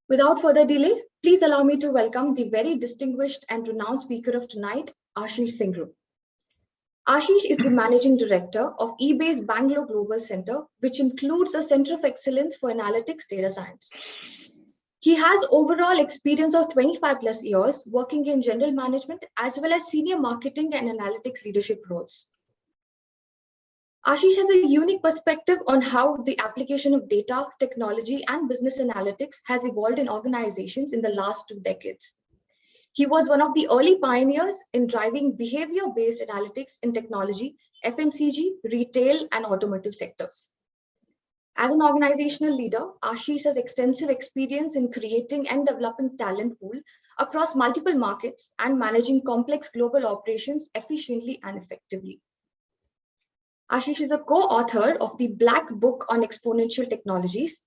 Without further delay, please allow me to welcome the very distinguished and renowned speaker of tonight, Ashish Singru. Ashish is the Managing Director of eBay's Bangalore Global Center, which includes a Center of Excellence for Analytics Data Science. He has overall experience of 25 plus years working in general management as well as senior marketing and analytics leadership roles. Ashish has a unique perspective on how the application of data, technology, and business analytics has evolved in organizations in the last 2 decades. He was one of the early pioneers in driving behavior-based analytics in technology, FMCG, retail, and automotive sectors. As an organizational leader, Ashish has extensive experience in creating and developing talent pool across multiple markets and managing complex global operations efficiently and effectively. Ashish is a co-author of the Black Book on Exponential Technologies.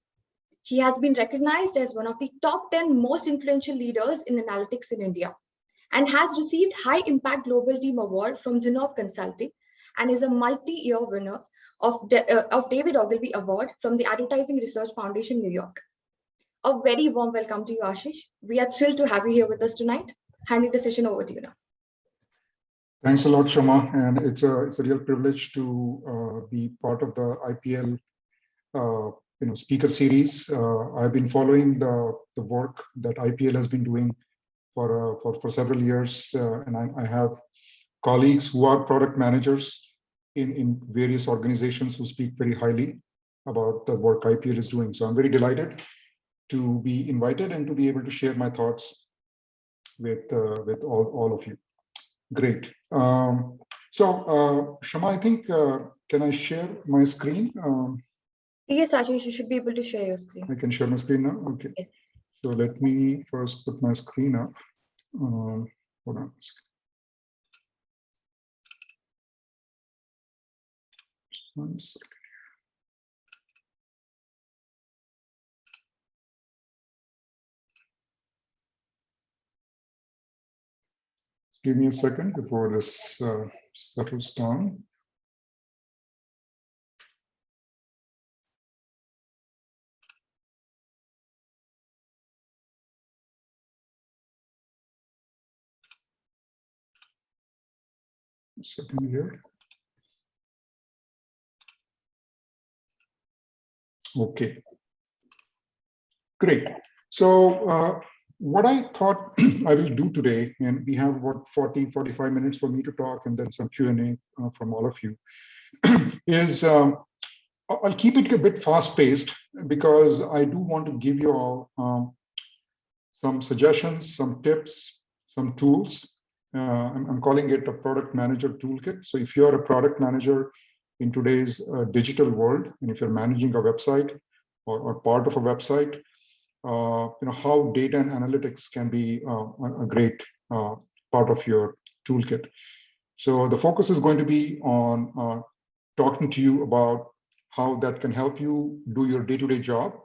He has been recognized as one of the top 10 most influential leaders in analytics in India and has received High Impact Global Team Award from Zinnov Consulting and is a multi-year winner of David Ogilvy Award from the Advertising Research Foundation, New York. A very warm welcome to you, Ashish. We are thrilled to have you here with us tonight. Handing the session over to you now. Thanks a lot, Shama, and it's a real privilege to be part of the IPL speaker series. I've been following the work that IPL has been doing for several years, and I have colleagues who are product managers in various organizations who speak very highly about the work IPL is doing. So I'm very delighted to be invited and to be able to share my thoughts with all of you. Great. So Shama, I think, can I share my screen? Yes, Ashish, you should be able to share your screen. I can share my screen now? Okay. Yes. So let me first put my screen up. Hold on a second. Just 1 second. Give me a second before this settles down. A second here. Okay. Great. So what I thought I will do today, and we have about 45 minutes for me to talk and then some Q&A from all of you, is I'll keep it a bit fast-paced because I do want to give you all some suggestions, some tips, some tools. I'm calling it a product manager toolkit. So if you're a product manager in today's digital world, and if you're managing a website or part of a website, how data and analytics can be a great part of your toolkit. So the focus is going to be on talking to you about how that can help you do your day-to-day job,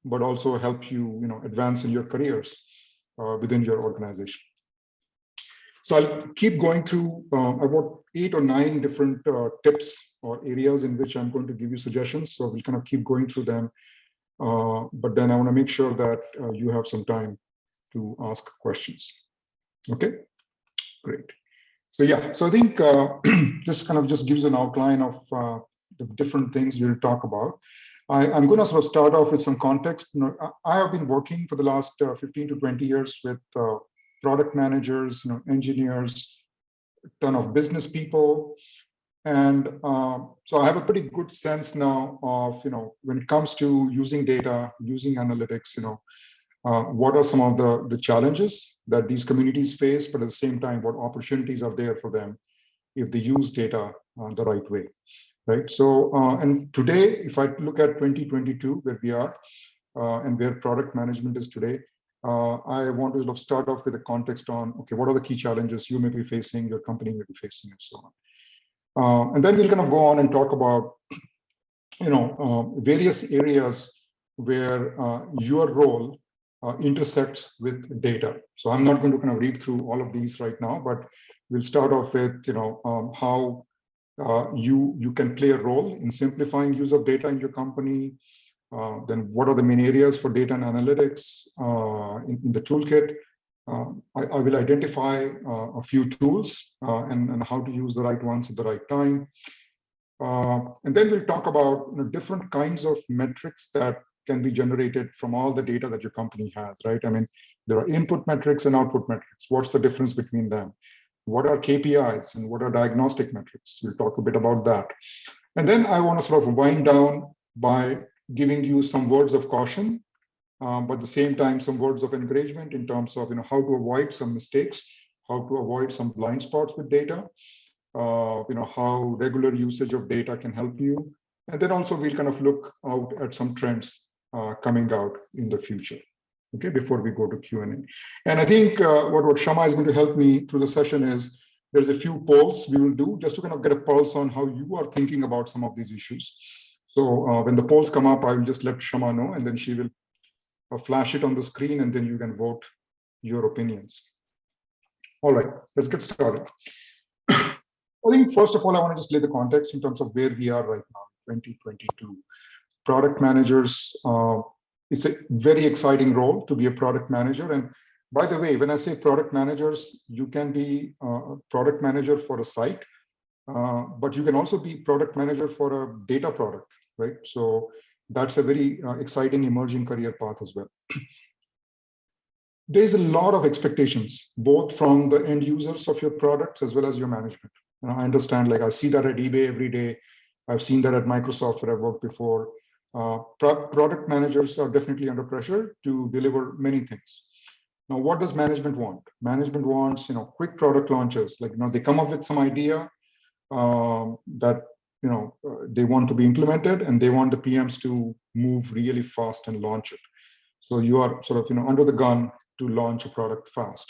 but also help you, advance in your careers within your organization. So I'll keep going through about 8 or 9 different tips or areas in which I'm going to give you suggestions. So we'll kind of keep going through them. But then I want to make sure that you have some time to ask questions. Okay, great. So yeah, so I think this kind of just gives an outline of the different things we'll talk about. I'm going to sort of start off with some context. I have been working for the last 15 to 20 years with product managers, engineers, a ton of business people. And so I have a pretty good sense now of, when it comes to using data, using analytics, what are some of the challenges that these communities face, but at the same time, what opportunities are there for them if they use data the right way, right? So, and today, if I look at 2022, where we are and where product management is today, I want to start off with a context on, okay, what are the key challenges you may be facing, your company may be facing, and so on. And then we'll kind of go on and talk about, various areas where your role intersects with data. So I'm not going to kind of read through all of these right now, but we'll start off with, how you can play a role in simplifying use of data in your company, Then what are the main areas for data and analytics in the toolkit? I will identify a few tools and how to use the right ones at the right time. And then we'll talk about different kinds of metrics that can be generated from all the data that your company has, right? I mean, there are input metrics and output metrics. What's the difference between them? What are KPIs and what are diagnostic metrics? We'll talk a bit about that. And then I want to sort of wind down by giving you some words of caution, but at the same time, some words of encouragement in terms of how to avoid some mistakes, how to avoid some blind spots with data, how regular usage of data can help you. And then also we'll kind of look out at some trends coming out in the future, okay, before we go to Q&A. And I think what Shama is going to help me through the session is there's a few polls we will do just to kind of get a pulse on how you are thinking about some of these issues. So when the polls come up, I will just let Shama know, and then she will flash it on the screen, and then you can vote your opinions. All right, let's get started. I think first of all, I want to just lay the context in terms of where we are right now, 2022. Product managers, it's a very exciting role to be a product manager. And by the way, when I say product managers, you can be a product manager for a site, but you can also be product manager for a data product, right? So that's a very exciting emerging career path as well. There's a lot of expectations, both from the end users of your products as well as your management. I understand, like I see that at eBay every day. I've seen that at Microsoft where I've worked before. Product managers are definitely under pressure to deliver many things. Now, what does management want? Management wants, quick product launches. Like, they come up with some idea that, they want to be implemented, and they want the PMs to move really fast and launch it. So you are sort of, under the gun to launch a product fast.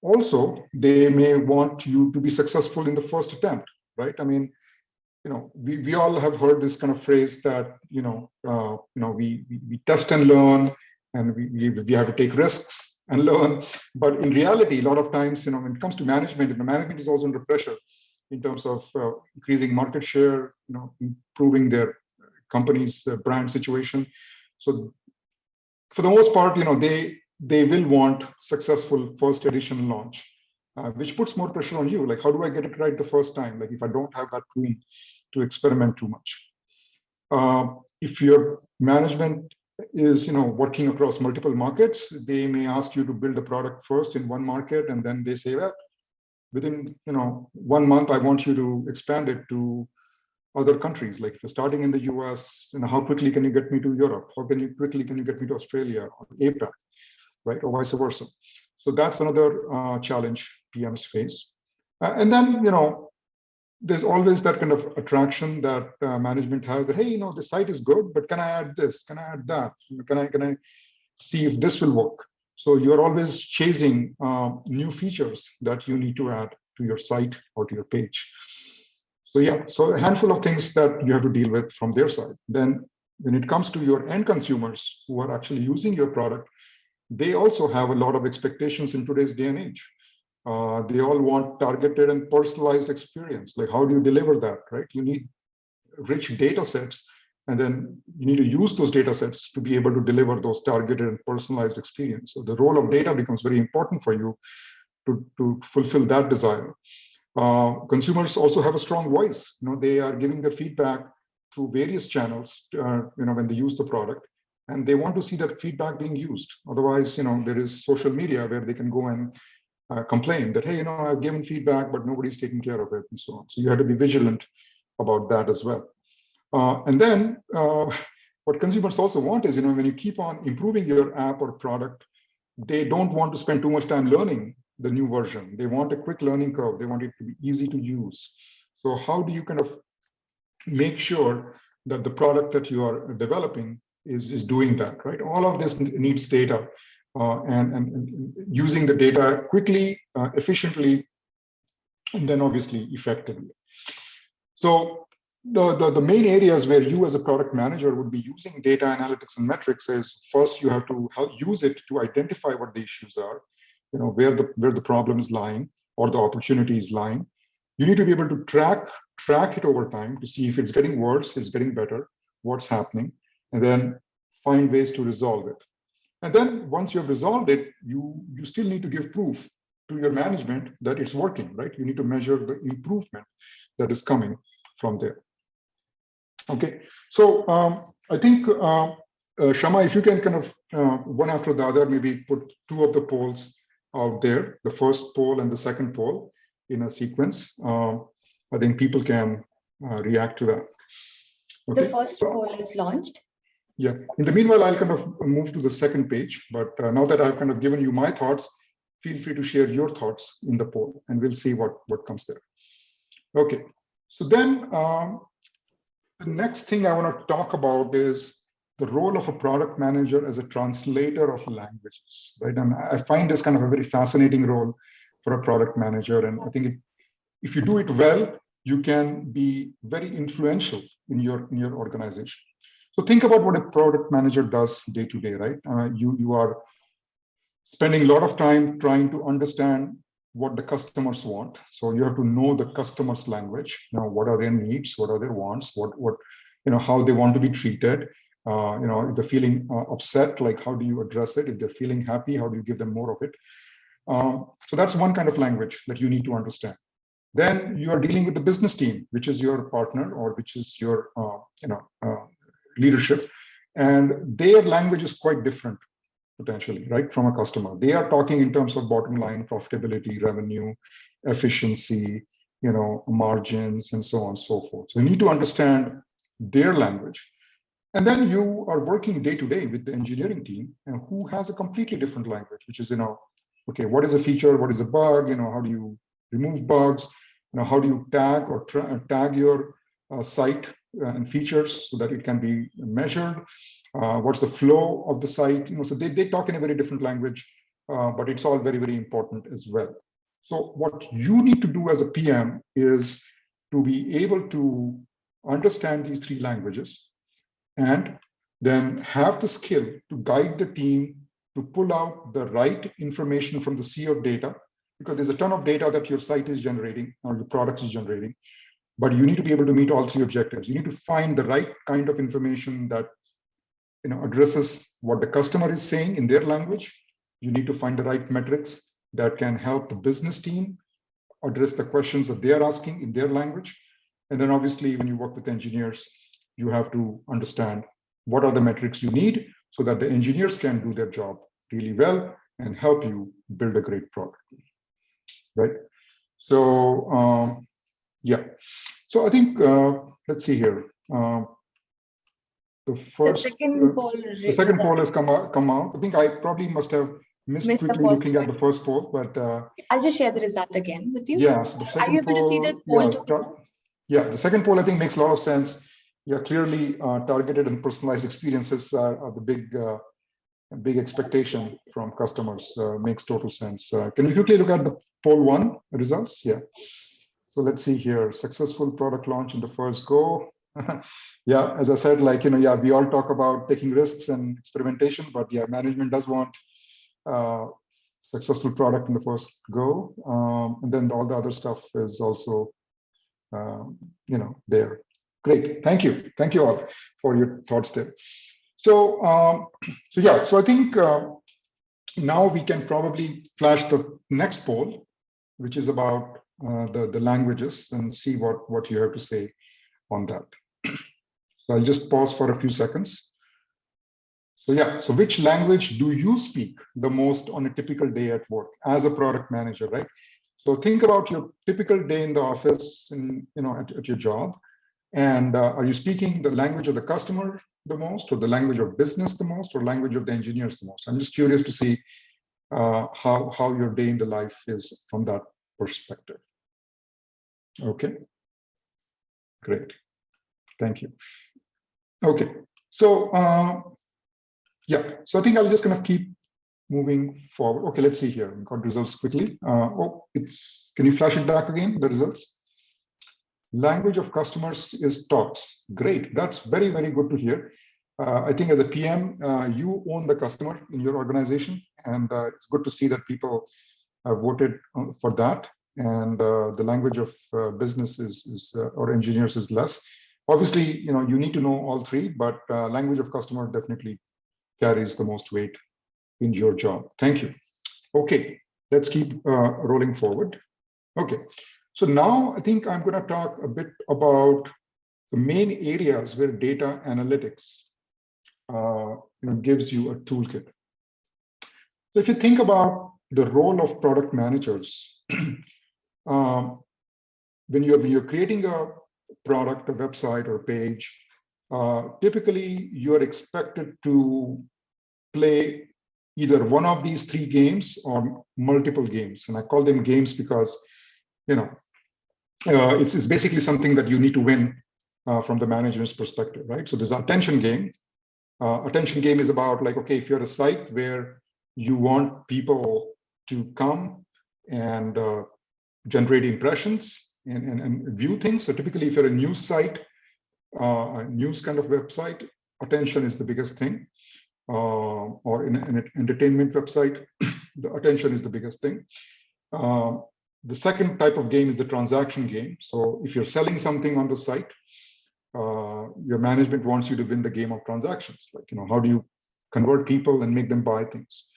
Also, they may want you to be successful in the first attempt, right? I mean, we all have heard this kind of phrase that, we test and learn, and we have to take risks and learn. But in reality, a lot of times, when it comes to management, and the management is also under pressure in terms of increasing market share, improving their company's brand situation. So for the most part, they will want successful first edition launch, which puts more pressure on you. Like, how do I get it right the first time? Like, if I don't have that room to experiment too much. If your management is, working across multiple markets, they may ask you to build a product first in one market, and then they say, well, within, 1 month, I want you to expand it to other countries. Like, if you're starting in the US, how quickly can you get me to Europe? How quickly can you get me to Australia or APAC, right? Or vice versa. So that's another challenge PMs face. And then, there's always that kind of attraction that management has that, hey, the site is good, but can I add this? Can I add that? Can I see if this will work? So you're always chasing new features that you need to add to your site or to your page. So yeah, so a handful of things that you have to deal with from their side. Then when it comes to your end consumers who are actually using your product, they also have a lot of expectations in today's day and age. They all want targeted and personalized experience. Like, how do you deliver that, right? You need rich data sets, and then you need to use those data sets to be able to deliver those targeted and personalized experience. So the role of data becomes very important for you to fulfill that desire. Consumers also have a strong voice. They are giving their feedback through various channels, when they use the product, and they want to see that feedback being used. Otherwise, there is social media where they can go and complain that, hey, I've given feedback, but nobody's taking care of it, and so on. So you have to be vigilant about that as well. And then what consumers also want is, when you keep on improving your app or product, they don't want to spend too much time learning the new version. They want a quick learning curve. They want it to be easy to use. So how do you kind of make sure that the product that you are developing is doing that, right? All of this needs data. And using the data quickly, efficiently, and then obviously effectively. So the main areas where you as a product manager would be using data analytics and metrics is, first, you have to use it to identify what the issues are, where the problem is lying or the opportunity is lying. You need to be able to track it over time to see if it's getting worse, it's getting better, what's happening. And then you need to be able to and then find ways to resolve it. And then once you have resolved it, you still need to give proof to your management that it's working, right? You need to measure the improvement that is coming from there. Okay, so I think, Shama, if you can kind of one after the other, maybe put two of the polls out there, the first poll and the second poll in a sequence. I think people can react to that. Okay. The first poll is launched. Yeah. In the meanwhile, I'll kind of move to the second page. But now that I've kind of given you my thoughts, feel free to share your thoughts in the poll, and we'll see what comes there. Okay. So then the next thing I want to talk about is the role of a product manager as a translator of languages, right? And I find this kind of a very fascinating role for a product manager. And I think if you do it well, you can be very influential in your organization. So think about what a product manager does day to day, right? You are spending a lot of time trying to understand what the customers want. So you have to know the customer's language. You know, what are their needs? What are their wants? What how they want to be treated. If they're feeling upset, like how do you address it? If they're feeling happy, how do you give them more of it? So that's one kind of language that you need to understand. Then you are dealing with the business team, which is your partner or which is your leadership, and their language is quite different potentially, right, from a customer. They are talking in terms of bottom line, profitability, revenue, efficiency, margins, and so on and so forth. So you need to understand their language. And then you are working day to day with the engineering team, and who has a completely different language, which is, okay, what is a feature? What is a bug? How do you remove bugs? How do you tag or tag your site and features so that it can be measured? What's the flow of the site? So they talk in a very different language, but it's all very, very important as well. So what you need to do as a PM is to be able to understand these three languages and then have the skill to guide the team to pull out the right information from the sea of data, because there's a ton of data that your site is generating or your product is generating, but you need to be able to meet all three objectives. You need to find the right kind of information that addresses what the customer is saying in their language. You need to find the right metrics that can help the business team address the questions that they are asking in their language. And then obviously, when you work with engineers, you have to understand what are the metrics you need so that the engineers can do their job really well and help you build a great product, right? So yeah, so I think let's see here. The second poll has come out. I think I probably must have missed quickly looking at the first poll, but I'll just share the result again with you. Yeah, so the second Are you able to see the poll? Yeah, the second poll I think makes a lot of sense. Yeah, clearly targeted and personalized experiences are the big expectation from customers. Makes total sense. Can we quickly look at the poll one results? Yeah. So let's see here. Successful product launch in the first go. Yeah, as I said, yeah, we all talk about taking risks and experimentation, but yeah, management does want successful product in the first go. And then all the other stuff is also, there. Great, thank you. Thank you all for your thoughts there. So, yeah, so I think now we can probably flash the next poll, which is about the languages, and see what you have to say on that. So I'll just pause for a few seconds. So yeah, so which language do you speak the most on a typical day at work as a product manager, right? So think about your typical day in the office and at your job, and are you speaking the language of the customer the most, or the language of business the most, or language of the engineers the most? I'm just curious to see how your day in the life is from that perspective. Okay, great, thank you. Okay, so yeah, so I think I'll just kind of keep moving forward. Okay, let's see here. We got results quickly. Can you flash it back again, the results? Language of customers is tops. Great, that's very, very good to hear. I think as a PM, you own the customer in your organization, and it's good to see that people have voted for that. And the language of business or engineers is less. Obviously, you need to know all three, but language of customer definitely carries the most weight in your job. Thank you. Okay, let's keep rolling forward. Okay, so now I think I'm going to talk a bit about the main areas where data analytics gives you a toolkit. So if you think about the role of product managers, when you're creating a product, a website, or page, typically you're expected to play either one of these three games or multiple games. And I call them games because, it's basically something that you need to win from the management's perspective, right? So there's attention game. Attention game is about like, okay, if you're a site where you want people to come and generate impressions and view things. So typically, if you're a news site, a news kind of website, attention is the biggest thing. Or in an entertainment website, the attention is the biggest thing. The second type of game is the transaction game. So if you're selling something on the site, your management wants you to win the game of transactions. Like, how do you convert people and make them buy things?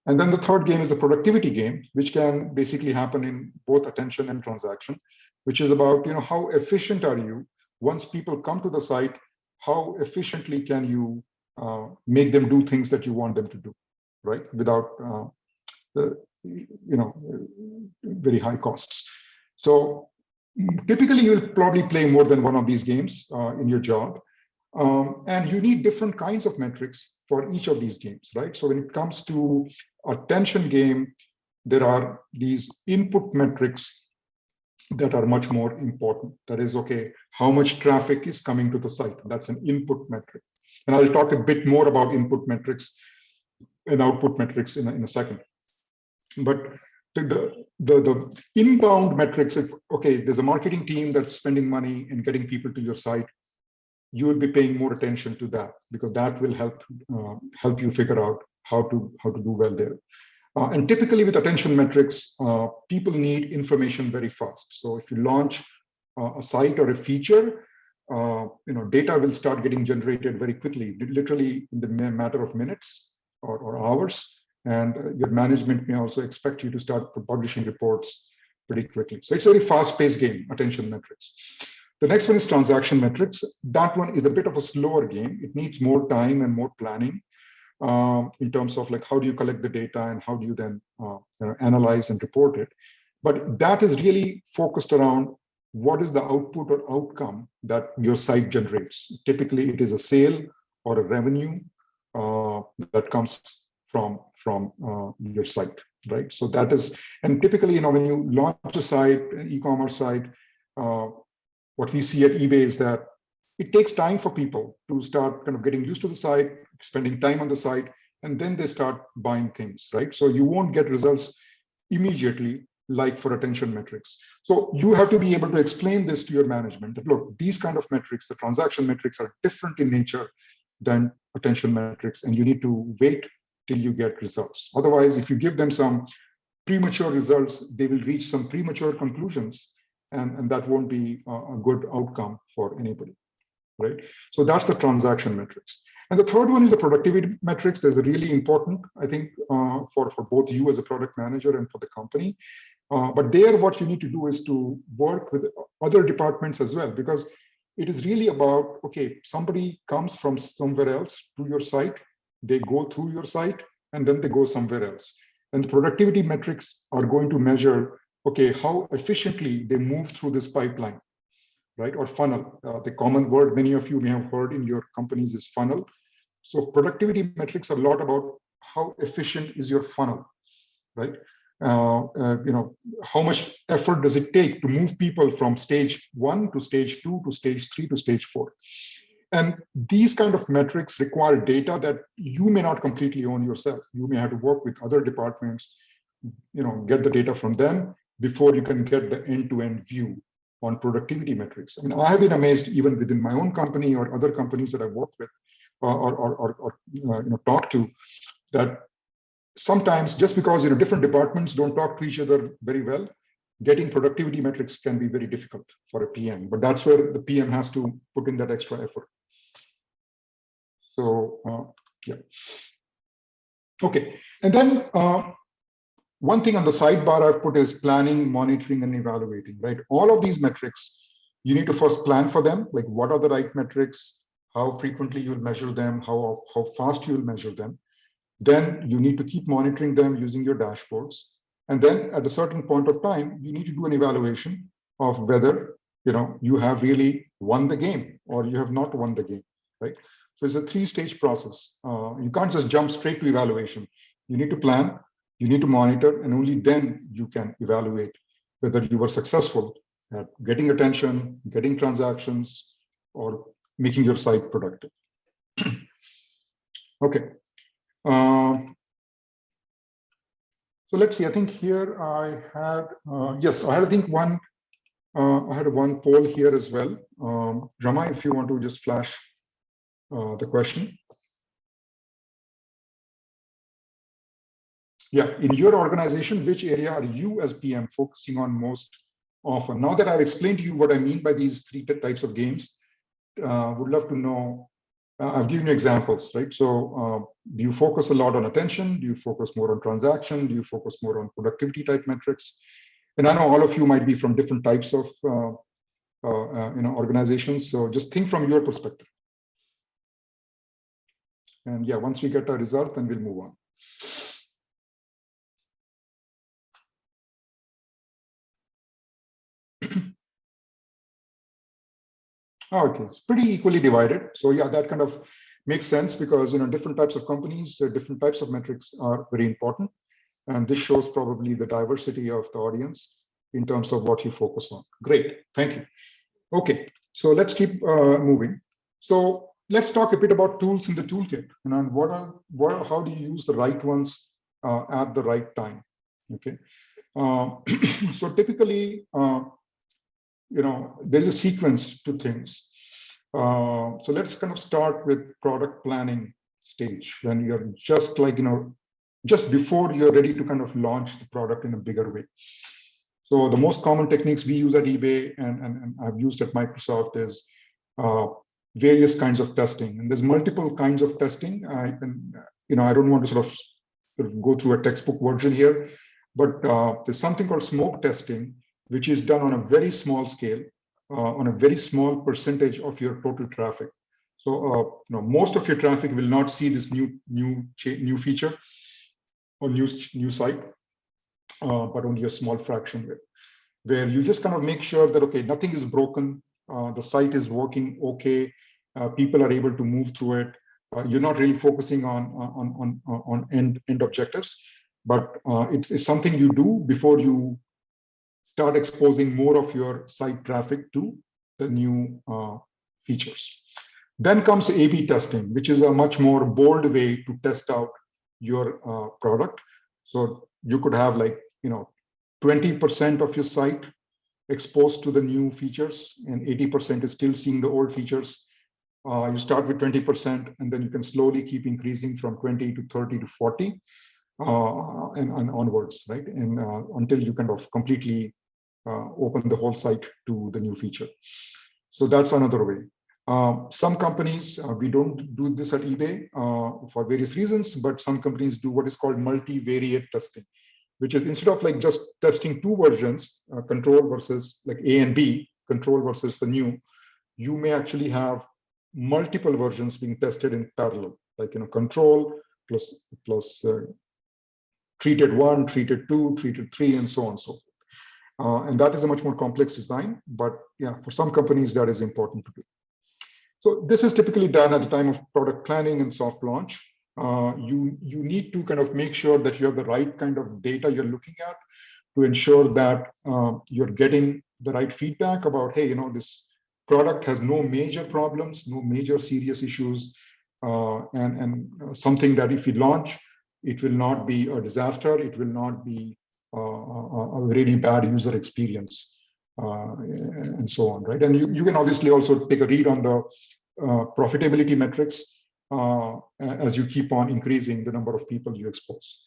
And then the third game is the productivity game, which can basically happen in both attention and transaction, which is about, how efficient are you once people come to the site, how efficiently can you make them do things that you want them to do, right? Without, very high costs. So typically you'll probably play more than one of these games in your job. And you need different kinds of metrics for each of these games, right? So when it comes to attention game, there are these input metrics that are much more important. That is, okay, how much traffic is coming to the site? That's an input metric. And I'll talk a bit more about input metrics and output metrics in a second. But the inbound metrics, if, okay, there's a marketing team that's spending money and getting people to your site, you will be paying more attention to that because that will help you figure out how to do well there. And typically with attention metrics, people need information very fast. So if you launch a site or a feature, data will start getting generated very quickly, literally in the matter of minutes or hours. And your management may also expect you to start publishing reports pretty quickly. So it's a very fast-paced game, attention metrics. The next one is transaction metrics. That one is a bit of a slower game. It needs more time and more planning in terms of like, how do you collect the data and how do you then analyze and report it. But that is really focused around what is the output or outcome that your site generates. Typically, it is a sale or a revenue that comes from your site, right? So that is, and typically, when you launch a site, an e-commerce site, what we see at eBay is that it takes time for people to start kind of getting used to the site, spending time on the site, and then they start buying things, right? So you won't get results immediately like for attention metrics. So you have to be able to explain this to your management that, look, these kind of metrics, the transaction metrics are different in nature than attention metrics, and you need to wait till you get results. Otherwise, if you give them some premature results, they will reach some premature conclusions, and that won't be a good outcome for anybody, right? So that's the transaction metrics. And the third one is the productivity metrics. There's a really important, I think, for both you as a product manager and for the company. But there, what you need to do is to work with other departments as well, because it is really about, okay, somebody comes from somewhere else to your site, they go through your site, and then they go somewhere else. And the productivity metrics are going to measure, okay, how efficiently they move through this pipeline, right? Or funnel. The common word many of you may have heard in your companies is funnel. So productivity metrics are a lot about how efficient is your funnel, right? How much effort does it take to move people from stage 1 to stage 2 to stage 3 to stage 4? And these kind of metrics require data that you may not completely own yourself. You may have to work with other departments, get the data from them before you can get the end-to-end view on productivity metrics. I mean, I have been amazed even within my own company or other companies that I've worked with or talked to, that sometimes just because different departments don't talk to each other very well, getting productivity metrics can be very difficult for a PM, but that's where the PM has to put in that extra effort. So yeah. Okay, and then one thing on the sidebar I've put is planning, monitoring, and evaluating, right? All of these metrics, you need to first plan for them, like what are the right metrics, how frequently you'll measure them, how fast you'll measure them. Then you need to keep monitoring them using your dashboards. And then at a certain point of time, you need to do an evaluation of whether you have really won the game or you have not won the game, right? So it's a three-stage process. You can't just jump straight to evaluation. You need to plan, you need to monitor, and only then you can evaluate whether you were successful at getting attention, getting transactions, or making your site productive. Okay. So let's see. I think here I had yes, I had one poll here as well. Rama, if you want to just flash the question. Yeah, in your organization, which area are you as PM focusing on most often? Now that I've explained to you what I mean by these three types of games, would love to know. I've given you examples, right? So do you focus a lot on attention? Do you focus more on transaction? Do you focus more on productivity type metrics? And I know all of you might be from different types of organizations. So just think from your perspective. And yeah, once we get a result, then we'll move on. Okay, it's pretty equally divided. So yeah, that kind of makes sense because different types of companies, different types of metrics are very important. And this shows probably the diversity of the audience in terms of what you focus on. Great, thank you. Okay, so let's keep moving. So let's talk a bit about tools in the toolkit, and how do you use the right ones at the right time? Okay, so typically, there's a sequence to things. So let's kind of start with product planning stage when you're just just before you're ready to kind of launch the product in a bigger way. So the most common techniques we use at eBay and I've used at Microsoft is various kinds of testing. And there's multiple kinds of testing. I don't want to sort of go through a textbook version here, but there's something called smoke testing, which is done on a very small scale, on a very small percentage of your total traffic. So most of your traffic will not see this new feature or new site, but only a small fraction of it, where you just kind of make sure that, okay, nothing is broken, the site is working okay, people are able to move through it. You're not really focusing on end objectives, but it's something you do before you start exposing more of your site traffic to the new features. Then comes A/B testing, which is a much more bold way to test out your product. So you could have 20% of your site exposed to the new features and 80% is still seeing the old features. You start with 20% and then you can slowly keep increasing from 20 to 30 to 40 and onwards, right? And until you kind of completely open the whole site to the new feature. So that's another way. Some companies, we don't do this at eBay for various reasons, but some companies do what is called multivariate testing, which is instead of just testing two versions, control versus A and B, control versus the new, you may actually have multiple versions being tested in parallel, control plus treated 1, treated 2, treated 3, and so on and so forth. And that is a much more complex design, but yeah, for some companies that is important to do. So this is typically done at the time of product planning and soft launch. You need to kind of make sure that you have the right kind of data you're looking at to ensure that you're getting the right feedback about, hey, this product has no major problems, no major serious issues, and something that if you launch, it will not be a disaster. It will not be a really bad user experience, and so on, right? And you can obviously also take a read on the profitability metrics as you keep on increasing the number of people you expose.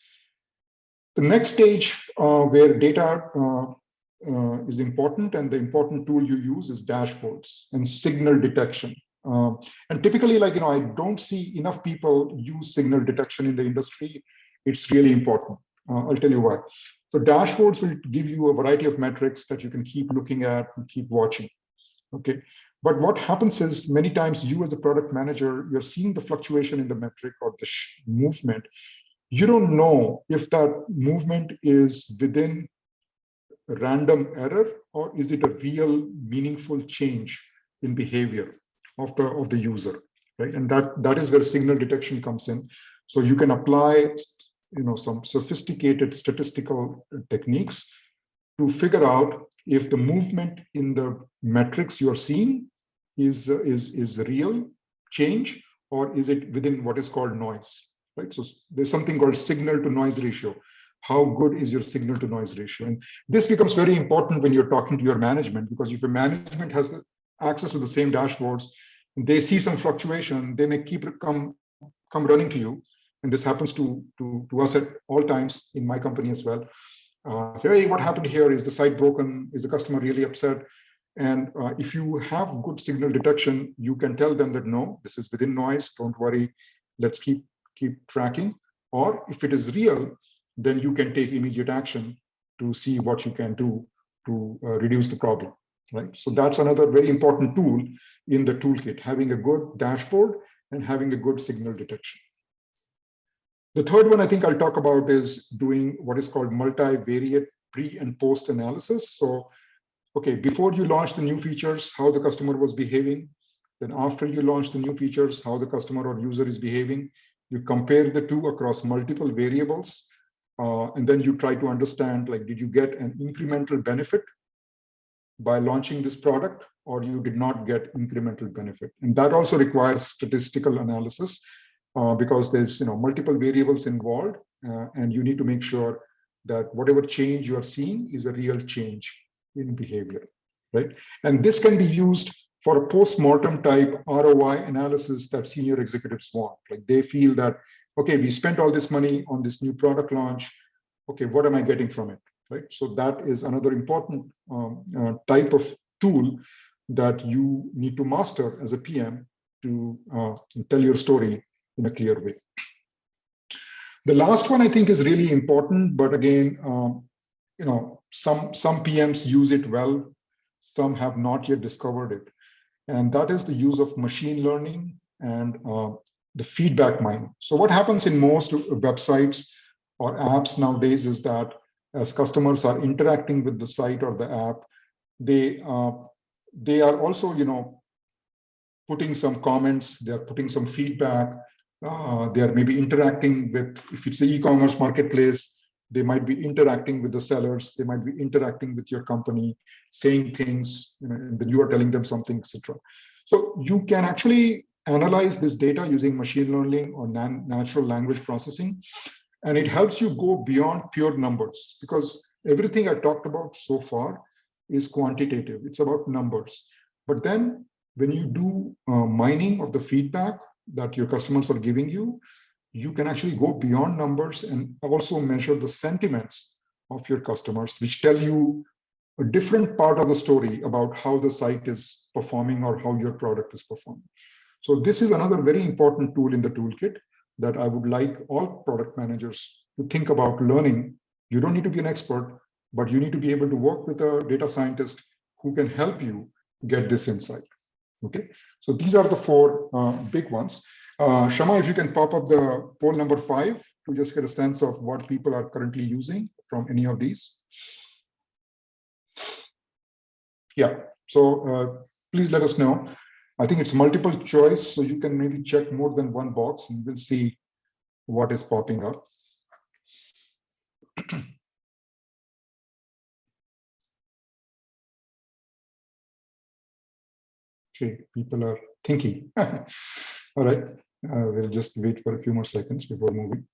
The next stage where data is important, and the important tool you use is dashboards and signal detection. And typically, like, I don't see enough people use signal detection in the industry. It's really important. I'll tell you why. So dashboards will give you a variety of metrics that you can keep looking at and keep watching. Okay. But what happens is many times you as a product manager, you're seeing the fluctuation in the metric or the movement. You don't know if that movement is within random error or is it a real meaningful change in behavior of the user, right? And that is where signal detection comes in. So you can apply some sophisticated statistical techniques to figure out if the movement in the metrics you're seeing is real change or is it within what is called noise, right? So there's something called signal to noise ratio. How good is your signal to noise ratio? And this becomes very important when you're talking to your management, because if your management has the access to the same dashboards and they see some fluctuation, they may come running to you. And this happens to us at all times in my company as well. Say, hey, what happened here? Is the site broken? Is the customer really upset? And if you have good signal detection, you can tell them that, no, this is within noise. Don't worry. Let's keep tracking. Or if it is real, then you can take immediate action to see what you can do to reduce the problem, right? So that's another very important tool in the toolkit, having a good dashboard and having a good signal detection. The third one I think I'll talk about is doing what is called multivariate pre and post analysis. So, okay, before you launch the new features, how the customer was behaving. Then after you launch the new features, how the customer or user is behaving. You compare the two across multiple variables. And then you try to understand, like, did you get an incremental benefit by launching this product, or you did not get incremental benefit? And that also requires statistical analysis because there's multiple variables involved, and you need to make sure that whatever change you are seeing is a real change in behavior, right? And this can be used for a post-mortem type ROI analysis that senior executives want. Like, they feel that, okay, we spent all this money on this new product launch. Okay, what am I getting from it, right? So that is another important type of tool that you need to master as a PM to tell your story in a clear way. The last one I think is really important, but again, some PMs use it well, some have not yet discovered it, and that is the use of machine learning and the feedback mining. So what happens in most websites or apps nowadays is that as customers are interacting with the site or the app, they are also putting some comments, they are putting some feedback, they are maybe interacting with, if it's the e-commerce marketplace, they might be interacting with the sellers, they might be interacting with your company, saying things, and then you are telling them something, etc. So you can actually analyze this data using machine learning or natural language processing, and it helps you go beyond pure numbers, because everything I talked about so far is quantitative. It's about numbers. But then when you do mining of the feedback that your customers are giving you, you can actually go beyond numbers and also measure the sentiments of your customers, which tell you a different part of the story about how the site is performing or how your product is performing. So this is another very important tool in the toolkit that I would like all product managers to think about learning. You don't need to be an expert, but you need to be able to work with a data scientist who can help you get this insight. Okay, so these are the four big ones. Shama, if you can pop up the poll number 5 to just get a sense of what people are currently using from any of these. Yeah, so please let us know. I think it's multiple choice, so you can maybe check more than one box and we'll see what is popping up. Okay, people are thinking. All right, we'll just wait for a few more seconds before moving.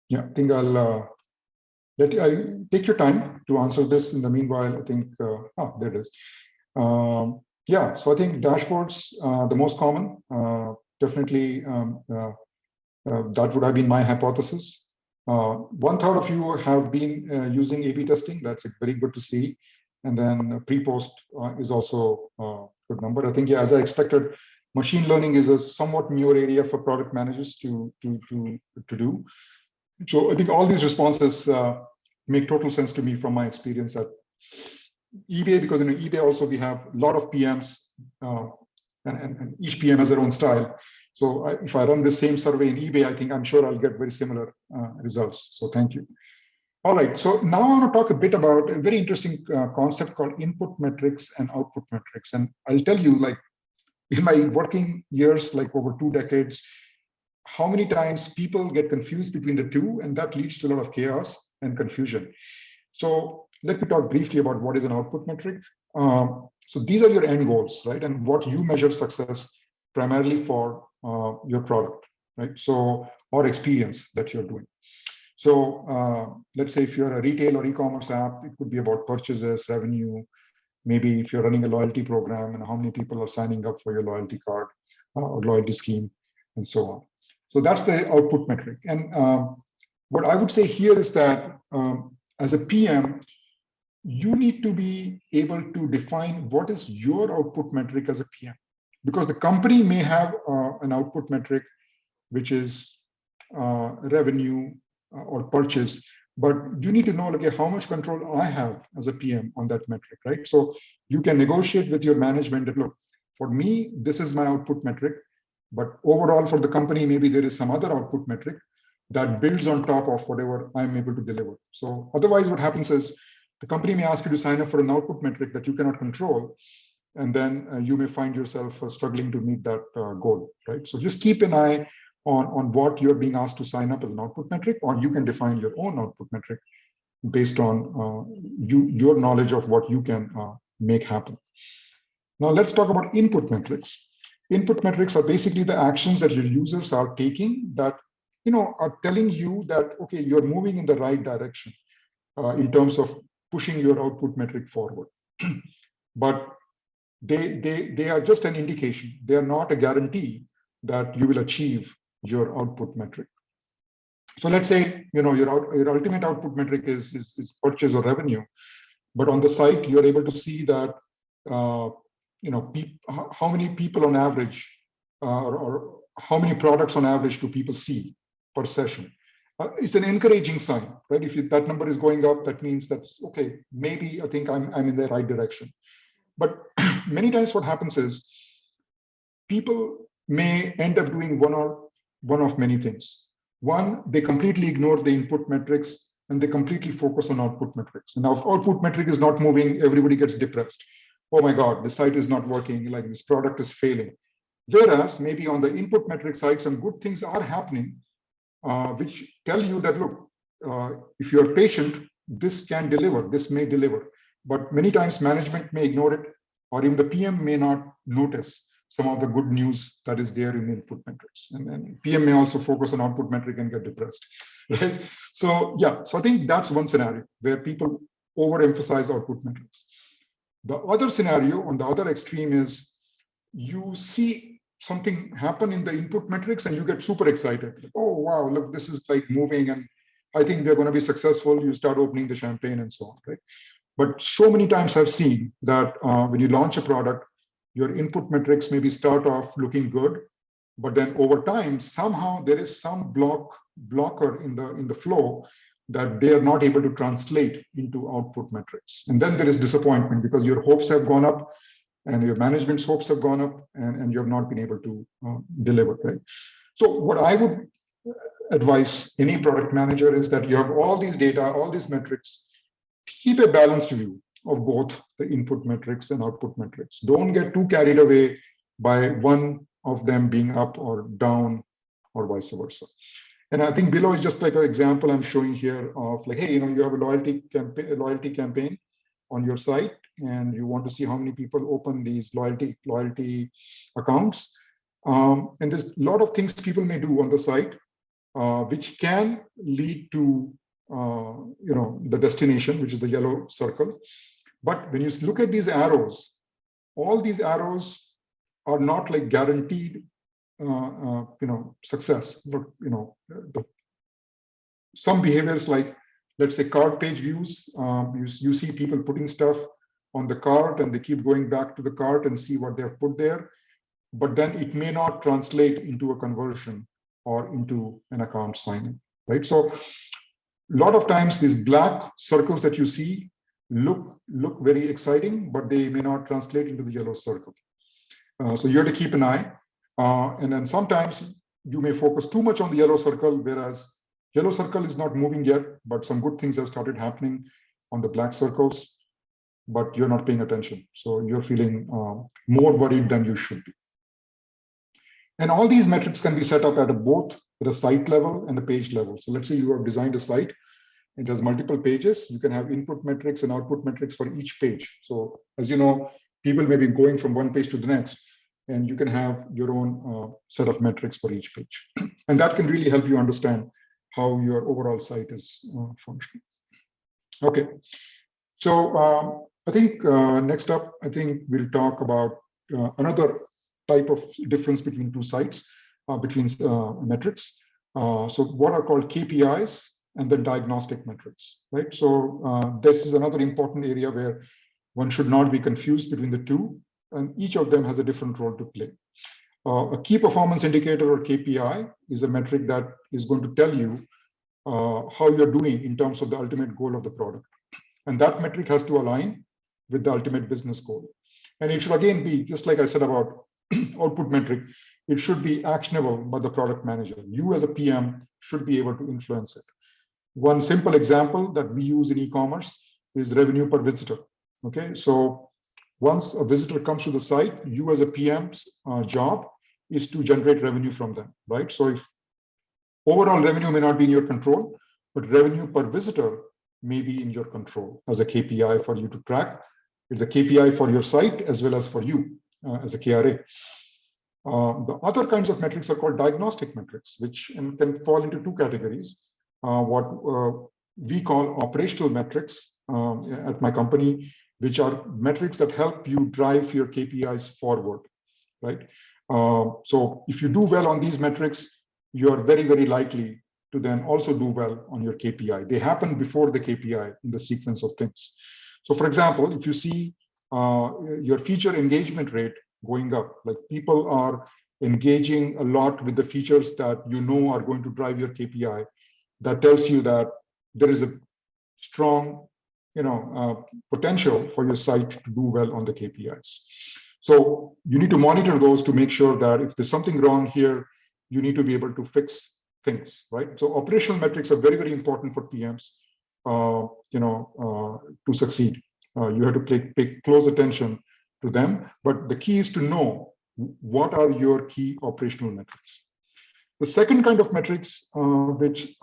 Yeah, I think I'll take your time to answer this. In the meanwhile, I think, there it is. Yeah, so I think dashboards, the most common, definitely that would have been my hypothesis. 1/3 of you have been using A/B testing. That's very good to see. And then pre-post is also a good number. I think, yeah, as I expected, machine learning is a somewhat newer area for product managers to do. So I think all these responses make total sense to me from my experience at eBay, because in eBay also we have a lot of PMs, and each PM has their own style. So if I run the same survey in eBay, I think I'm sure I'll get very similar results. So thank you. All right, so now I want to talk a bit about a very interesting concept called input metrics and output metrics. And I'll tell you, like, in my working years, like over 2 decades, how many times people get confused between the two, and that leads to a lot of chaos and confusion. So let me talk briefly about what is an output metric. So these are your end goals, right? And what you measure success primarily for your product, right? So, or experience that you're doing. So let's say if you're a retail or e-commerce app, it could be about purchases, revenue. Maybe if you're running a loyalty program and how many people are signing up for your loyalty card or loyalty scheme, and so on. So that's the output metric. And what I would say here is that as a PM, you need to be able to define what is your output metric as a PM, because the company may have an output metric, which is revenue or purchase, but you need to know, like, how much control I have as a PM on that metric, right? So you can negotiate with your management that, look, for me, this is my output metric, but overall for the company, maybe there is some other output metric that builds on top of whatever I'm able to deliver. So otherwise what happens is the company may ask you to sign up for an output metric that you cannot control, and then you may find yourself struggling to meet that goal, right? So just keep an eye on what you're being asked to sign up as an output metric, or you can define your own output metric based on your knowledge of what you can make happen. Now let's talk about input metrics. Input metrics are basically the actions that your users are taking that, you know, are telling you that, okay, you're moving in the right direction in terms of pushing your output metric forward. But they are just an indication. They are not a guarantee that you will achieve your output metric. So let's say, you know, your ultimate output metric is purchase or revenue, but on the site you're able to see that you know, how many people on average or how many products on average do people see per session. It's an encouraging sign, right? If that number is going up, that means that's okay. Maybe I think I'm in the right direction. But many times what happens is people may end up doing one of many things. One, they completely ignore the input metrics and they completely focus on output metrics. And now if output metric is not moving, everybody gets depressed. Oh my God, the site is not working, like this product is failing. Whereas maybe on the input metric side, some good things are happening, which tell you that, look, if you're patient, this can deliver, this may deliver. But many times management may ignore it, or even the PM may not notice some of the good news that is there in input metrics. And then PM may also focus on output metric and get depressed, right? So yeah, so I think that's one scenario where people overemphasize output metrics. The other scenario on the other extreme is you see something happen in the input metrics and you get super excited. Like, oh, wow, look, this is like moving and I think they're going to be successful. You start opening the champagne and so on, right? But so many times I've seen that when you launch a product, your input metrics maybe start off looking good, but then over time, somehow there is some blocker in the flow that they are not able to translate into output metrics. And then there is disappointment because your hopes have gone up and your management's hopes have gone up and you have not been able to deliver, right? So what I would advise any product manager is that you have all these data, all these metrics, keep a balanced view of both the input metrics and output metrics. Don't get too carried away by one of them being up or down or vice versa. And I think below is just like an example I'm showing here of like, hey, you know, you have a loyalty campaign on your site and you want to see how many people open these loyalty accounts. And there's a lot of things people may do on the site, which can lead to you know, the destination, which is the yellow circle. But when you look at these arrows, all these arrows are not like guaranteed success. Look, some behaviors like, let's say, cart page views. You see people putting stuff on the cart and they keep going back to the cart and see what they've put there, but then it may not translate into a conversion or into an account signing, right? So a lot of times these black circles that you see look very exciting, but they may not translate into the yellow circle. So you have to keep an eye. And then sometimes you may focus too much on the yellow circle, whereas yellow circle is not moving yet, but some good things have started happening on the black circles, but you're not paying attention. So you're feeling more worried than you should be. And all these metrics can be set up at both the site level and the page level. So let's say you have designed a site, it has multiple pages. You can have input metrics and output metrics for each page. So as you know, people may be going from one page to the next, and you can have your own set of metrics for each page. And that can really help you understand how your overall site is functioning. Okay, so I think next up, I think we'll talk about another type of difference between two sites, between metrics. So what are called KPIs and then diagnostic metrics, right? So this is another important area where one should not be confused between the two, and each of them has a different role to play. A key performance indicator, or KPI, is a metric that is going to tell you how you're doing in terms of the ultimate goal of the product. And that metric has to align with the ultimate business goal. And it should again be, just like I said about output metric, it should be actionable by the product manager. You as a PM should be able to influence it. One simple example that we use in e-commerce is revenue per visitor. Okay, so once a visitor comes to the site, you as a PM's job is to generate revenue from them, right? So if overall revenue may not be in your control, but revenue per visitor may be in your control as a KPI for you to track. It's a KPI for your site as well as for you as a KRA. The other kinds of metrics are called diagnostic metrics, which can fall into two categories. What we call operational metrics at my company, which are metrics that help you drive your KPIs forward, right? So if you do well on these metrics, you are very, very likely to then also do well on your KPI. They happen before the KPI in the sequence of things. So for example, if you see your feature engagement rate going up, like people are engaging a lot with the features that you know are going to drive your KPI, that tells you that there is a strong potential for your site to do well on the KPIs. So you need to monitor those to make sure that if there's something wrong here, you need to be able to fix things, right? So operational metrics are very, very important for PMs, to succeed. You have to pay close attention to them, but the key is to know what are your key operational metrics. The second kind of metrics, which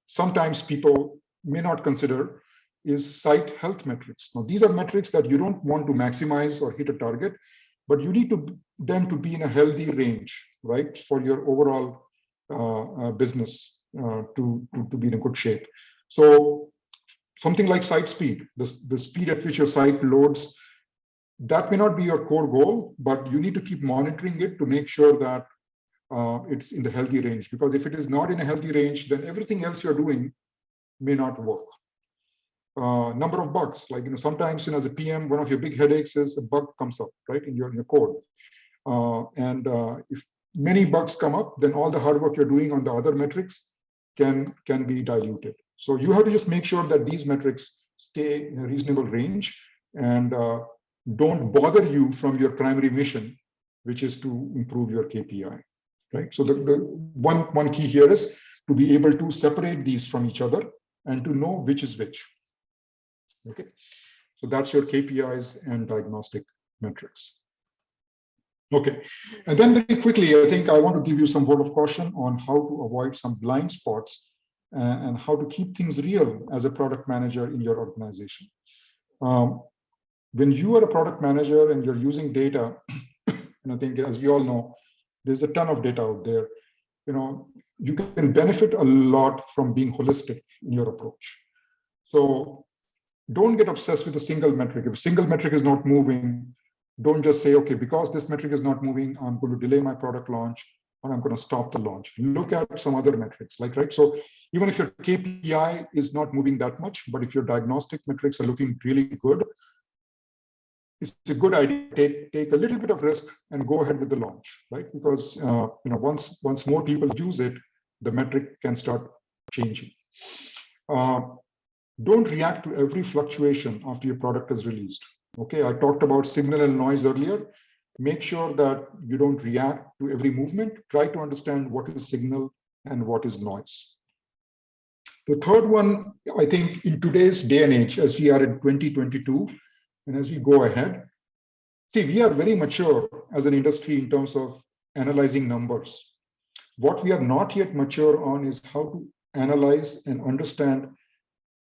sometimes people may not consider, is site health metrics. Now, these are metrics that you don't want to maximize or hit a target, but you need them to be in a healthy range, right, for your overall business to be in a good shape. So something like site speed, the speed at which your site loads, that may not be your core goal, but you need to keep monitoring it to make sure that it's in the healthy range. Because if it is not in a healthy range, then everything else you're doing may not work. Number of bugs, like sometimes as a PM, one of your big headaches is a bug comes up, right, in your code. And if many bugs come up, then all the hard work you're doing on the other metrics can be diluted. So you have to just make sure that these metrics stay in a reasonable range and don't bother you from your primary mission, which is to improve your KPI, right? So the one key here is to be able to separate these from each other and to know which is which. Okay, so that's your KPIs and diagnostic metrics. Okay, and then very quickly, I think I want to give you some word of caution on how to avoid some blind spots and how to keep things real as a product manager in your organization. When you are a product manager and you're using data, and I think as we all know, there's a ton of data out there, you can benefit a lot from being holistic in your approach. So don't get obsessed with a single metric. If a single metric is not moving, don't just say, okay, because this metric is not moving, I'm going to delay my product launch. or I'm going to stop the launch. Look at some other metrics, like, right? So even if your KPI is not moving that much, but if your diagnostic metrics are looking really good, it's a good idea to take a little bit of risk and go ahead with the launch, right? Because once more people use it, the metric can start changing. Don't react to every fluctuation after your product is released. Okay, I talked about signal and noise earlier. Make sure that you don't react to every movement. Try to understand what is signal and what is noise. The third one, I think in today's day and age, as we are in 2022, and as we go ahead, see, we are very mature as an industry in terms of analyzing numbers. What we are not yet mature on is how to analyze and understand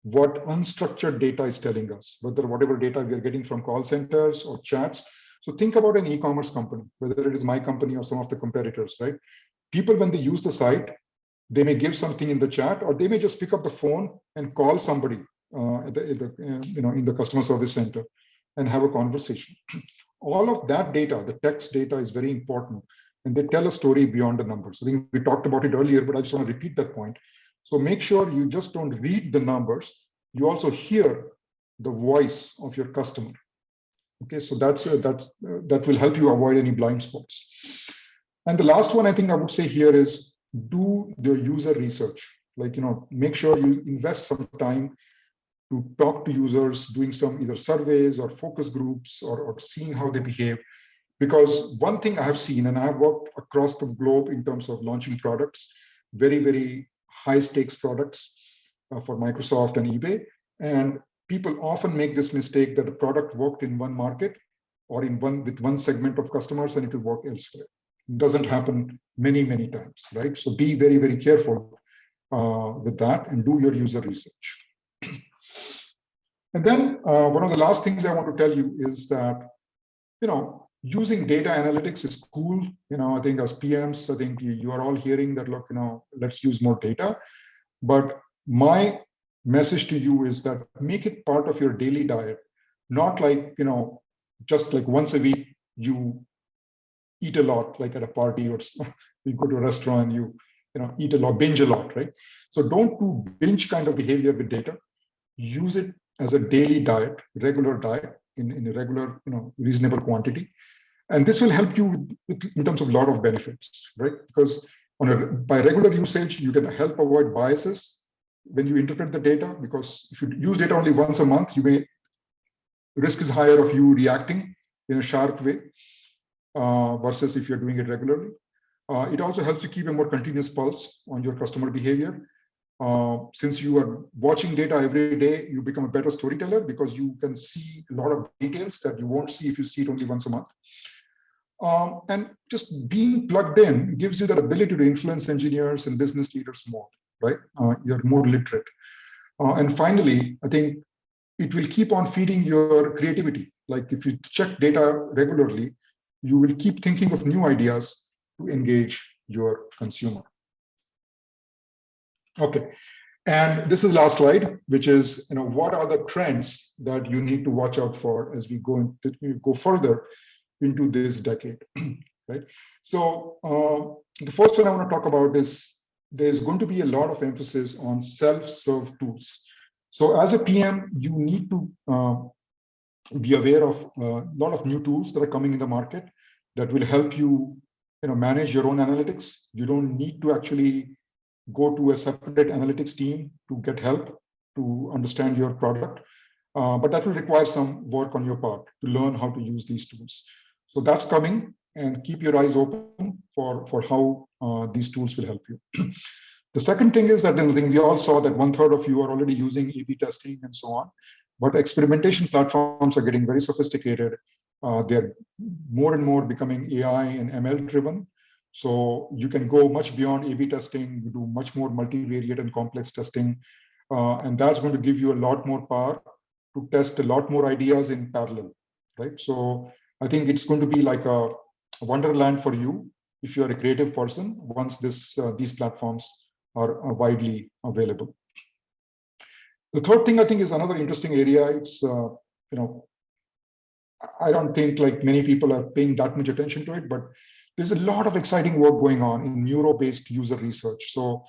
what unstructured data is telling us, whatever data we are getting from call centers or chats. So think about an e-commerce company, whether it is my company or some of the competitors, right? People, when they use the site, they may give something in the chat, or they may just pick up the phone and call somebody in the customer service center and have a conversation. All of that data, the text data, is very important, and they tell a story beyond the numbers. I think we talked about it earlier, but I just want to repeat that point. So make sure you just don't read the numbers, you also hear the voice of your customer. Okay, so that will help you avoid any blind spots. And the last one I think I would say here is do the user research. Like, make sure you invest some time to talk to users, doing some either surveys or focus groups, or seeing how they behave. Because one thing I have seen, and I have worked across the globe in terms of launching products, very, very high stakes products for Microsoft and eBay. And people often make this mistake that the product worked in one market or with one segment of customers, and it will work elsewhere. It doesn't happen many, many times, right? So be very, very careful with that and do your user research. And then one of the last things I want to tell you is that, using data analytics is cool. I think as PMs, I think you are all hearing that, look, let's use more data. But my message to you is that make it part of your daily diet, not like, just like once a week you eat a lot, like at a party, or you go to a restaurant, you eat a lot, binge a lot, right? So don't do binge kind of behavior with data. Use it as a daily diet, regular diet in a regular, reasonable quantity. And this will help you in terms of a lot of benefits, right? Because by regular usage, you can help avoid biases when you interpret the data, because if you use data only once a month, risk is higher of you reacting in a sharp way versus if you're doing it regularly. It also helps you keep a more continuous pulse on your customer behavior. Since you are watching data every day, you become a better storyteller because you can see a lot of details that you won't see if you see it only once a month. And just being plugged in gives you that ability to influence engineers and business leaders more, right? You're more literate. And finally, I think it will keep on feeding your creativity. Like if you check data regularly, you will keep thinking of new ideas to engage your consumer. Okay, and this is the last slide, which is, what are the trends that you need to watch out for as we go further into this decade, right? So the first one I want to talk about is there's going to be a lot of emphasis on self-serve tools. So as a PM, you need to be aware of a lot of new tools that are coming in the market that will help you, manage your own analytics. You don't need to actually go to a separate analytics team to get help to understand your product. But that will require some work on your part to learn how to use these tools. So that's coming, and keep your eyes open for how these tools will help you. The second thing is that I think we all saw that 1/3 of you are already using A/B testing and so on, but experimentation platforms are getting very sophisticated. They're more and more becoming AI and ML driven. So you can go much beyond A/B testing, you do much more multivariate and complex testing. And that's going to give you a lot more power to test a lot more ideas in parallel, right? So I think it's going to be like a wonderland for you if you're a creative person once these platforms are widely available. The third thing I think is another interesting area. It's, I don't think like many people are paying that much attention to it, but there's a lot of exciting work going on in neuro-based user research. So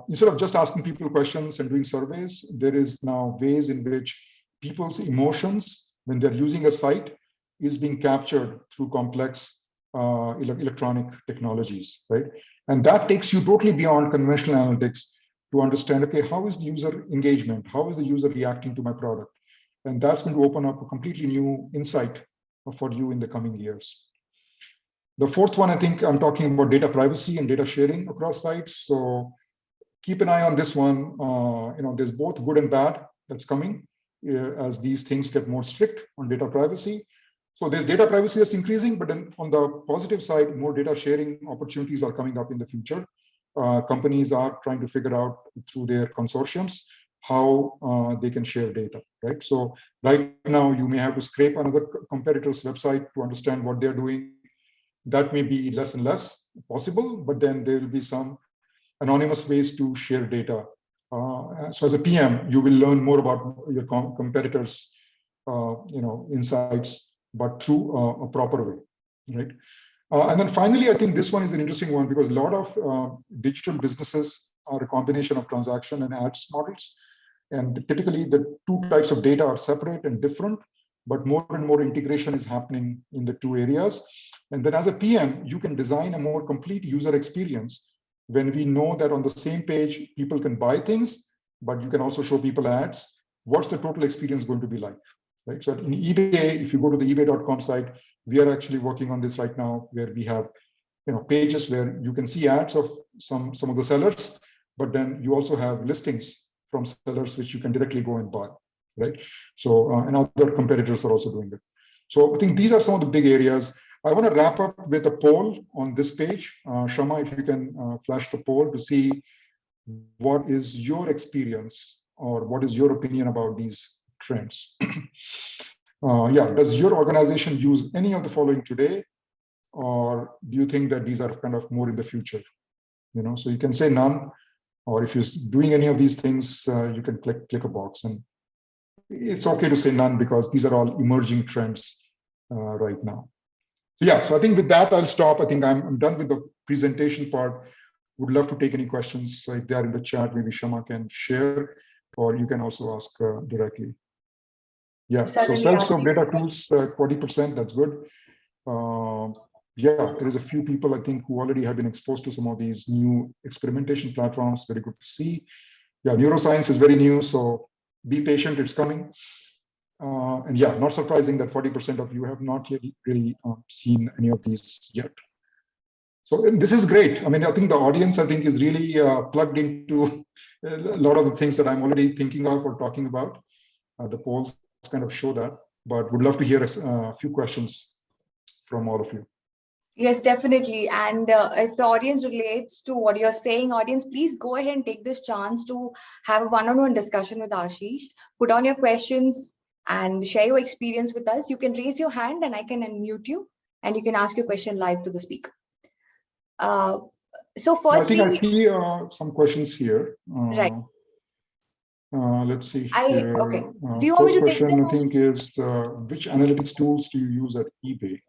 instead of just asking people questions and doing surveys, there is now ways in which people's emotions, when they're using a site, is being captured through complex electronic technologies, right? And that takes you totally beyond conventional analytics to understand, okay, how is the user engagement? How is the user reacting to my product? And that's going to open up a completely new insight for you in the coming years. The fourth one, I think I'm talking about data privacy and data sharing across sites. So keep an eye on this one. There's both good and bad that's coming as these things get more strict on data privacy. So there's data privacy that's increasing, but then on the positive side, more data sharing opportunities are coming up in the future. Companies are trying to figure out through their consortiums how they can share data, right? So right now you may have to scrape another competitor's website to understand what they're doing. That may be less and less possible, but then there will be some anonymous ways to share data. So as a PM, you will learn more about your competitors' insights, but through a proper way, right? And then finally, I think this one is an interesting one because a lot of digital businesses are a combination of transaction and ads models. And typically the two types of data are separate and different, but more and more integration is happening in the two areas. And then as a PM, you can design a more complete user experience when we know that on the same page, people can buy things, but you can also show people ads. What's the total experience going to be like? Right? So in eBay, if you go to the ebay.com site, we are actually working on this right now, where we have pages where you can see ads of some of the sellers, but then you also have listings from sellers which you can directly go and buy, right? So and other competitors are also doing it. So I think these are some of the big areas. I want to wrap up with a poll on this page. Shama, if you can flash the poll to see what is your experience or what is your opinion about these trends. Yeah, does your organization use any of the following today, or do you think that these are kind of more in the future? So you can say none, or if you're doing any of these things, you can click a box, and it's okay to say none because these are all emerging trends right now. So yeah, so I think with that I'll stop. I think I'm done with the presentation part. Would love to take any questions. So if they are in the chat, maybe Shama can share, or you can also ask directly. Yeah, so self-serve data tools, 40%, that's good. Yeah, there is a few people I think who already have been exposed to some of these new experimentation platforms. Very good to see. Yeah, neuroscience is very new, so be patient, it's coming. And yeah, not surprising that 40% of you have not yet really seen any of these yet. So this is great. I mean, I think the audience, I think, is really plugged into a lot of the things that I'm already thinking of or talking about. The polls kind of show that, but would love to hear a few questions from all of you. Yes, definitely. And if the audience relates to what you're saying, audience, please go ahead and take this chance to have a one-on-one discussion with Ashish. Put on your questions and share your experience with us. You can raise your hand and I can unmute you and you can ask your question live to the speaker. So firstly, I think I see some questions here. Right. Let's see here. Okay. Do you First want me to question, I think, is which analytics tools do you use at eBay?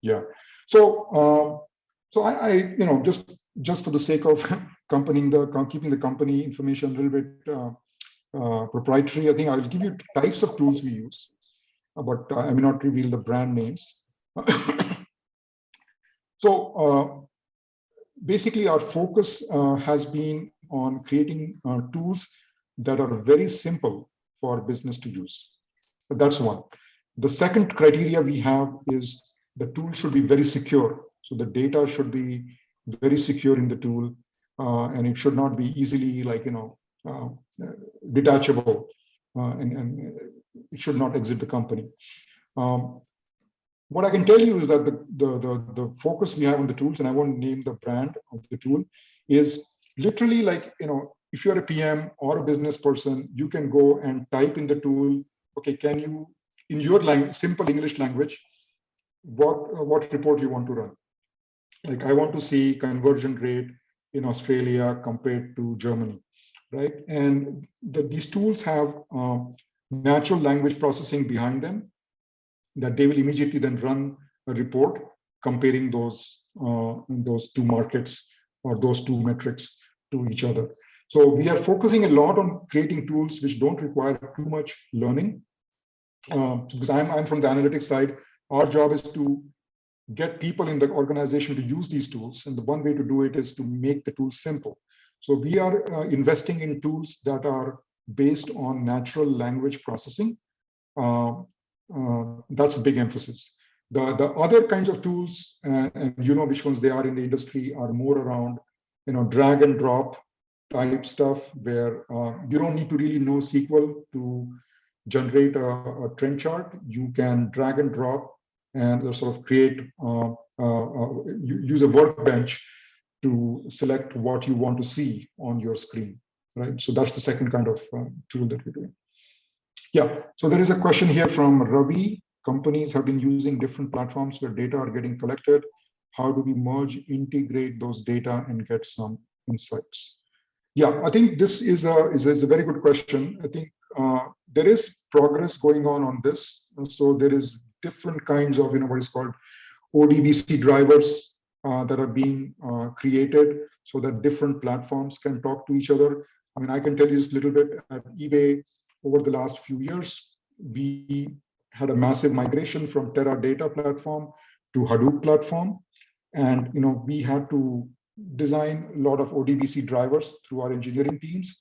Yeah. So, I just for the sake of keeping the company information a little bit proprietary, I think I will give you types of tools we use, but I may not reveal the brand names. So basically, our focus has been on creating tools that are very simple for business to use. So that's one. The second criteria we have is the tool should be very secure. So the data should be very secure in the tool, and it should not be easily detachable, and it should not exit the company. What I can tell you is that the focus we have on the tools, and I won't name the brand of the tool, is literally if you're a PM or a business person, you can go and type in the tool, okay, can you, in your simple English language, what report you want to run. Like I want to see conversion rate in Australia compared to Germany, right? And these tools have natural language processing behind them that they will immediately then run a report comparing those two markets or those two metrics to each other. So we are focusing a lot on creating tools which don't require too much learning. Because I'm from the analytics side, our job is to get people in the organization to use these tools. And the one way to do it is to make the tools simple. So we are investing in tools that are based on natural language processing. That's a big emphasis. The other kinds of tools, and you know which ones they are in the industry, are more around, drag and drop type stuff, where you don't need to really know SQL to generate a trend chart. You can drag and drop and sort of create, use a workbench to select what you want to see on your screen, right? So that's the second kind of tool that we're doing. Yeah, so there is a question here from Ravi. Companies have been using different platforms where data are getting collected. How do we merge, integrate those data and get some insights? Yeah, I think this is a very good question. I think there is progress going on this. So there is different kinds of, what is called ODBC drivers that are being created so that different platforms can talk to each other. I mean, I can tell you just a little bit at eBay. Over the last few years, we had a massive migration from Teradata platform to Hadoop platform. And we had to design a lot of ODBC drivers through our engineering teams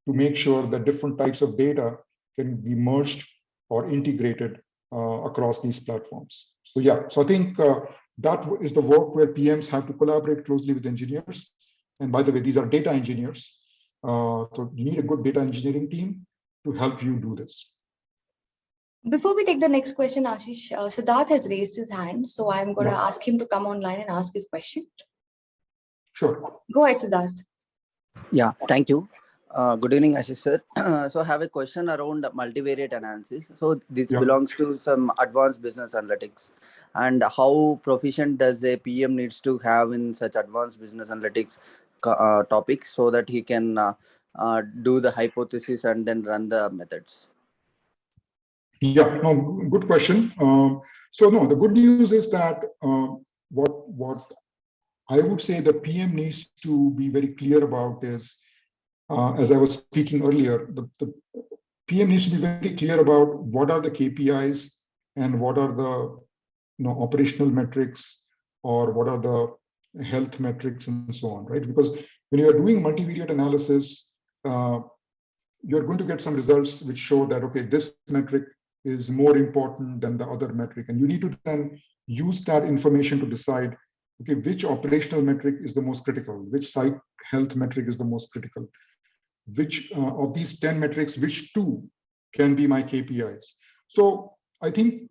to make sure that different types of data can be merged or integrated across these platforms. So yeah, so I think that is the work where PMs have to collaborate closely with engineers. And by the way, these are data engineers. So you need a good data engineering team to help you do this. Before we take the next question, Ashish, Siddharth has raised his hand, so I'm going to ask him to come online and ask his question. Sure. Go ahead, Siddharth. Yeah, thank you. Good evening, Ashish sir. So I have a question around multivariate analysis. So this belongs to some advanced business analytics. And how proficient does a PM needs to have in such advanced business analytics topics so that he can do the hypothesis and then run the methods? Yeah, no, good question. So no, the good news is that what I would say the PM needs to be very clear about is, as I was speaking earlier, the PM needs to be very clear about what are the KPIs and what are the operational metrics or what are the health metrics and so on, right? Because when you are doing multivariate analysis, you're going to get some results which show that, okay, this metric is more important than the other metric. And you need to then use that information to decide, okay, which operational metric is the most critical, which site health metric is the most critical, which of these 10 metrics, which 2 can be my KPIs. So I think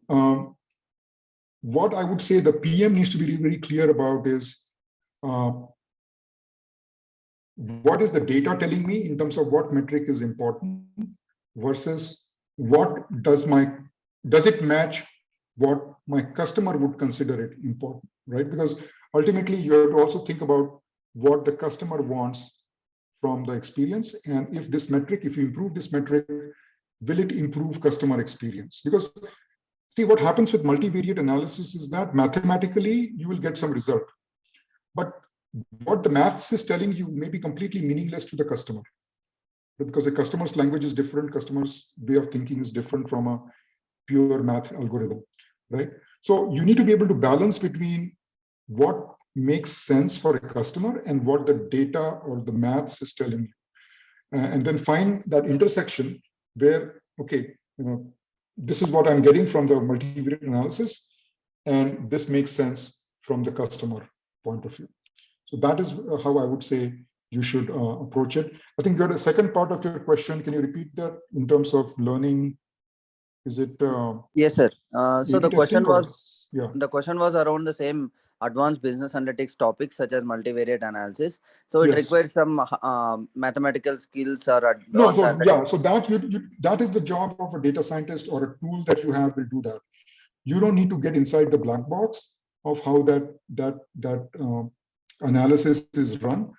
what I would say the PM needs to be very clear about is what is the data telling me in terms of what metric is important versus what does it match what my customer would consider it important, right? Because ultimately you have to also think about what the customer wants from the experience. And if this metric, if you improve this metric, will it improve customer experience? Because see, what happens with multivariate analysis is that mathematically you will get some result, but what the maths is telling you may be completely meaningless to the customer, because the customer's language is different, customer's way of thinking is different from a pure math algorithm, right? So you need to be able to balance between what makes sense for a customer and what the data or the maths is telling you, and then find that intersection where, okay, this is what I'm getting from the multivariate analysis, and this makes sense from the customer point of view. So that is how I would say you should approach it. I think you had a second part of your question. Can you repeat that in terms of learning? Is it? Yes, sir. So the question was, the question was around the same advanced business analytics topics such as multivariate analysis. So it requires some mathematical skills or advanced so that is the job of a data scientist, or a tool that you have will do that. You don't need to get inside the black box of how that analysis is run.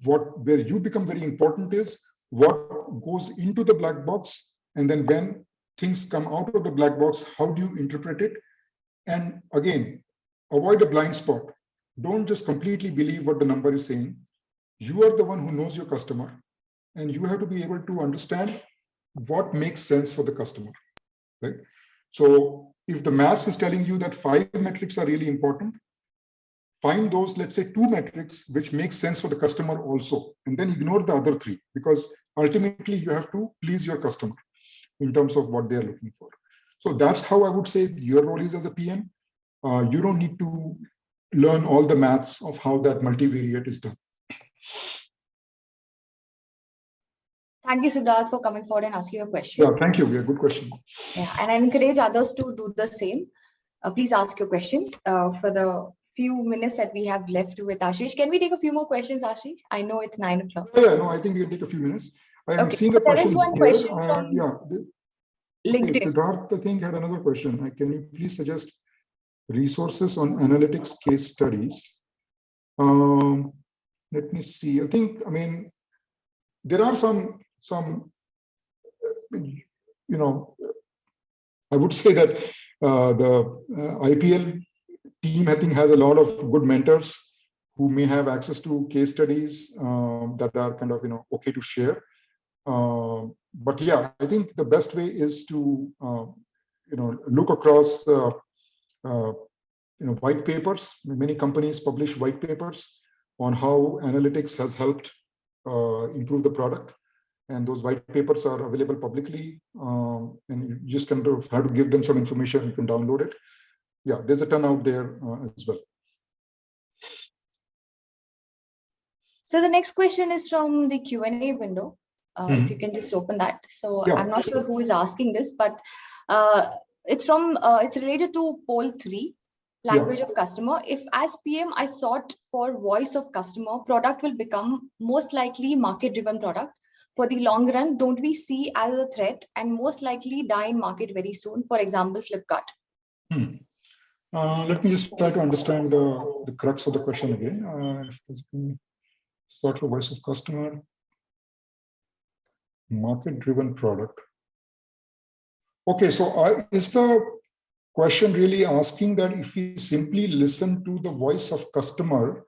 Where you become very important is what goes into the black box, and then when things come out of the black box, how do you interpret it? And again, avoid a blind spot. Don't just completely believe what the number is saying. You are the one who knows your customer, and you have to be able to understand what makes sense for the customer, right? So if the maths is telling you that 5 metrics are really important, find those, let's say, 2 metrics which make sense for the customer also, and then ignore the other 3, because ultimately you have to please your customer in terms of what they're looking for. So that's how I would say your role is as a PM. You don't need to learn all the maths of how that multivariate is done. Thank you, Siddharth, for coming forward and asking your question. Yeah, thank you. Yeah, good question. Yeah, and I encourage others to do the same. Please ask your questions for the few minutes that we have left with Ashish. Can we take a few more questions, Ashish? I know it's 9 o'clock. Yeah, no, I think we can take a few minutes. I'm Okay, seeing so a question. there is one here. question from Yeah. LinkedIn. Okay, Siddharth, I think, had another question. Can you please suggest resources on analytics case studies? Let me see. I think, I mean, there are some, you know, I would say that the IPL team, I think, has a lot of good mentors who may have access to case studies that are kind of, okay to share. But yeah, I think the best way is to, look across, white papers. Many companies publish white papers on how analytics has helped improve the product. And those white papers are available publicly. And you just kind of have to give them some information. You can download it. Yeah, there's a ton out there as well. So the next question is from the Q&A window. If you can just open that. So yeah. I'm not sure who is asking this, but it's related to poll 3, language of customer. If as PM I sought for voice of customer, product will become most likely market-driven product. For the long run, don't we see as a threat and most likely die in market very soon? For example, Flipkart. Let me just try to understand the crux of the question again. Sort of voice of customer, market-driven product. Okay, so is the question really asking that if we simply listen to the voice of customer,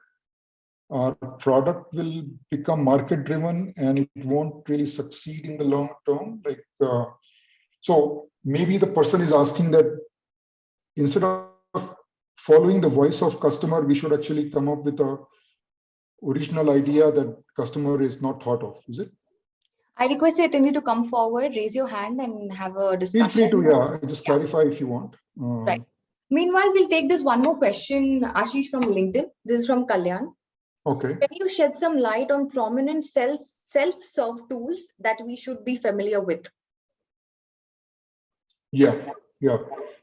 our product will become market-driven and it won't really succeed in the long term? Like, so maybe the person is asking that instead of following the voice of customer, we should actually come up with a original idea that customer is not thought of, is it? I request the attendee to come forward, raise your hand and have a discussion. Feel free to, just clarify if you want. Right. Meanwhile, we'll take this one more question, Ashish, from LinkedIn. This is from Kalyan. Okay. Can you shed some light on prominent self-serve tools that we should be familiar with? Yeah.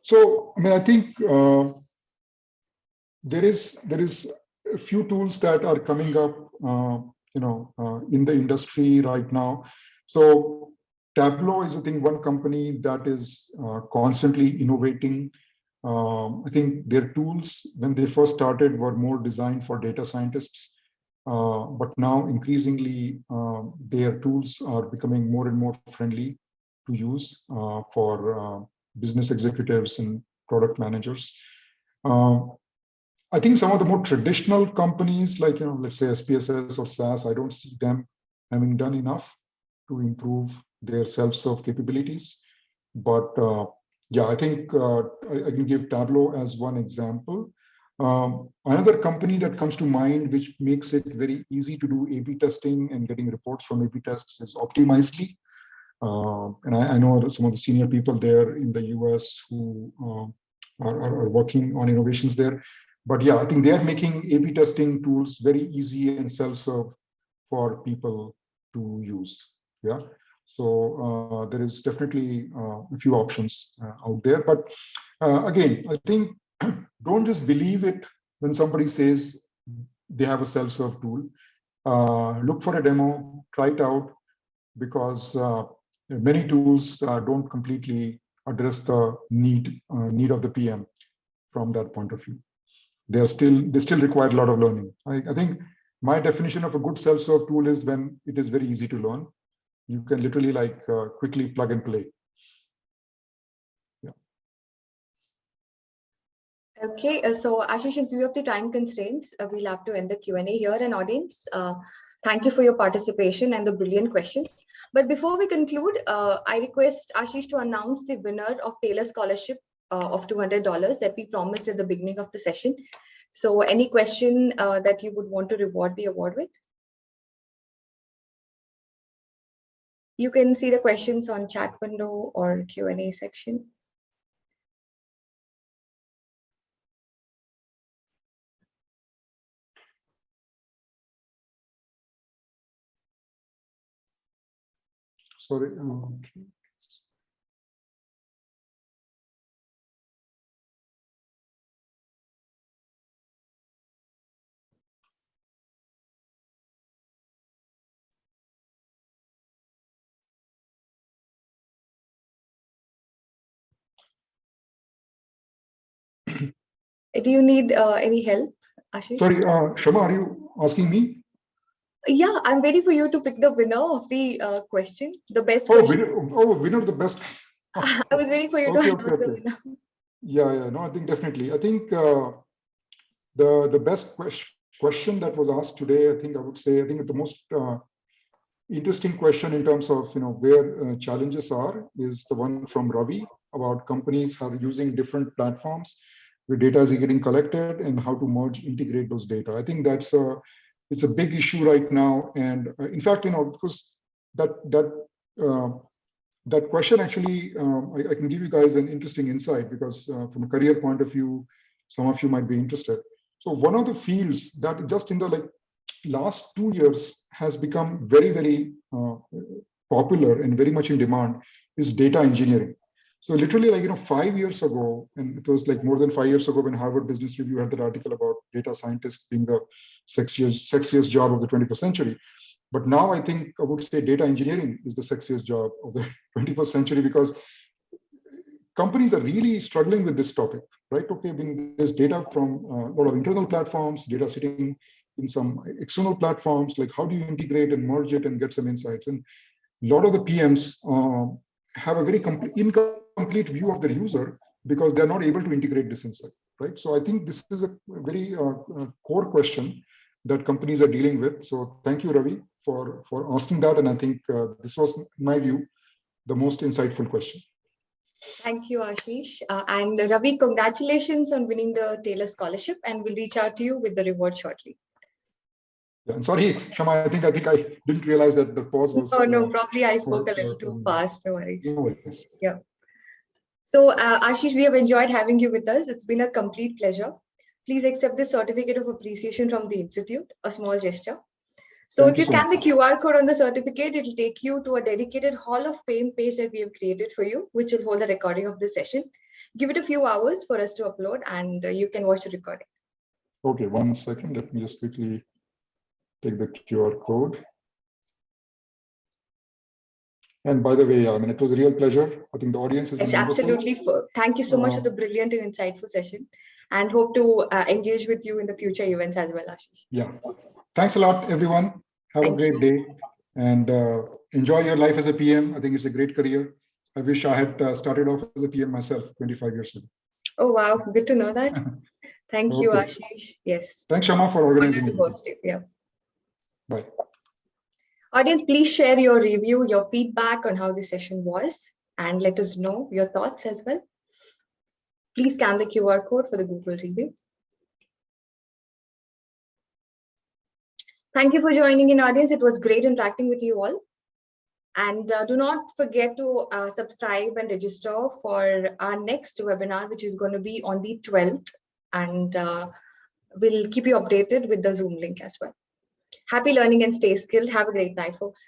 So, I mean, I think there is a few tools that are coming up, in the industry right now. So Tableau is, I think, one company that is constantly innovating. I think their tools, when they first started, were more designed for data scientists. But now increasingly, their tools are becoming more and more friendly to use for business executives and product managers. I think some of the more traditional companies, like, let's say SPSS or SAS, I don't see them having done enough to improve their self-serve capabilities. But yeah, I think I can give Tableau as one example. Another company that comes to mind, which makes it very easy to do A/B testing and getting reports from A/B tests, is Optimizely. And I know some of the senior people there in the US who are working on innovations there. But yeah, I think they are making A/B testing tools very easy and self-serve for people to use. Yeah, so there is definitely a few options out there. But again, I think don't just believe it when somebody says they have a self-serve tool. Look for a demo, try it out, because many tools don't completely address the need of the PM from that point of view. They still require a lot of learning. I think my definition of a good self-serve tool is when it is very easy to learn. You can literally quickly plug and play. Okay, so Ashish, in view of the time constraints, we'll have to end the Q&A here. And audience, thank you for your participation and the brilliant questions. But before we conclude, I request Ashish to announce the winner of Taylor Scholarship of $200 that we promised at the beginning of the session. So any question that you would want to reward the award with? You can see the questions on chat window or Q&A section. Sorry. Do you need any help, Ashish? Sorry, Shama, are you asking me? Yeah, I'm ready for you to pick the winner of the question, the best Oh, question. winner the best. I was waiting for you to announce the winner. Yeah. No, I think definitely. I think the best question that was asked today, I think I think the most interesting question in terms of where challenges are is the one from Ravi about companies how using different platforms where data is getting collected and how to merge integrate those data. I think it's a big issue right now, and in fact because that question actually I can give you guys an interesting insight because from a career point of view, some of you might be interested. So one of the fields that just in the last 2 years has become very popular and very much in demand is data engineering. So literally 5 years ago, and it was more than 5 years ago when Harvard Business Review had that article about data scientists being the sexiest job of the 21st century. But now I think I would say data engineering is the sexiest job of the 21st century because companies are really struggling with this topic, right? Okay, when there's data from a lot of internal platforms, data sitting in some external platforms, how do you integrate and merge it and get some insights? And a lot of the PMs have a very incomplete view of their user because they're not able to integrate this insight, right? So I think this is a very core question that companies are dealing with. So thank you, Ravi, for asking that. And I think this was, in my view, the most insightful question. Thank you, Ashish. And Ravi, congratulations on winning the Taylor Scholarship, and we'll reach out to you with the reward shortly. Yeah, and sorry, Shama, I think I didn't realize that the pause was. No, probably I spoke a little too fast. No worries. No worries. Yeah. So, Ashish, we have enjoyed having you with us. It's been a complete pleasure. Please accept this certificate of appreciation from the Institute, a small gesture. So if you scan the QR code on the certificate, it will take you to a dedicated Hall of Fame page that we have created for you, which will hold a recording of this session. Give it a few hours for us to upload and you can watch the recording. Okay, 1 second. Let me just quickly take the QR code. And by the way, I mean, it was a real pleasure. I think the audience has been absolutely. Thank you so much for the brilliant and insightful session, and hope to engage with you in the future events as well, Ashish. Yeah. Thanks a lot, everyone. Have a great day and enjoy your life as a PM. I think it's a great career. I wish I had started off as a PM myself 25 years ago. Oh, wow. Good to know that. Thank you, Ashish. Yes. Thanks, Shama, for organizing it. Yeah. Bye. Audience, please share your review, your feedback on how the session was, and let us know your thoughts as well. Please scan the QR code for the Google review. Thank you for joining in, audience. It was great interacting with you all. And do not forget to subscribe and register for our next webinar, which is going to be on the 12th. And we'll keep you updated with the Zoom link as well. Happy learning and stay skilled. Have a great night, folks.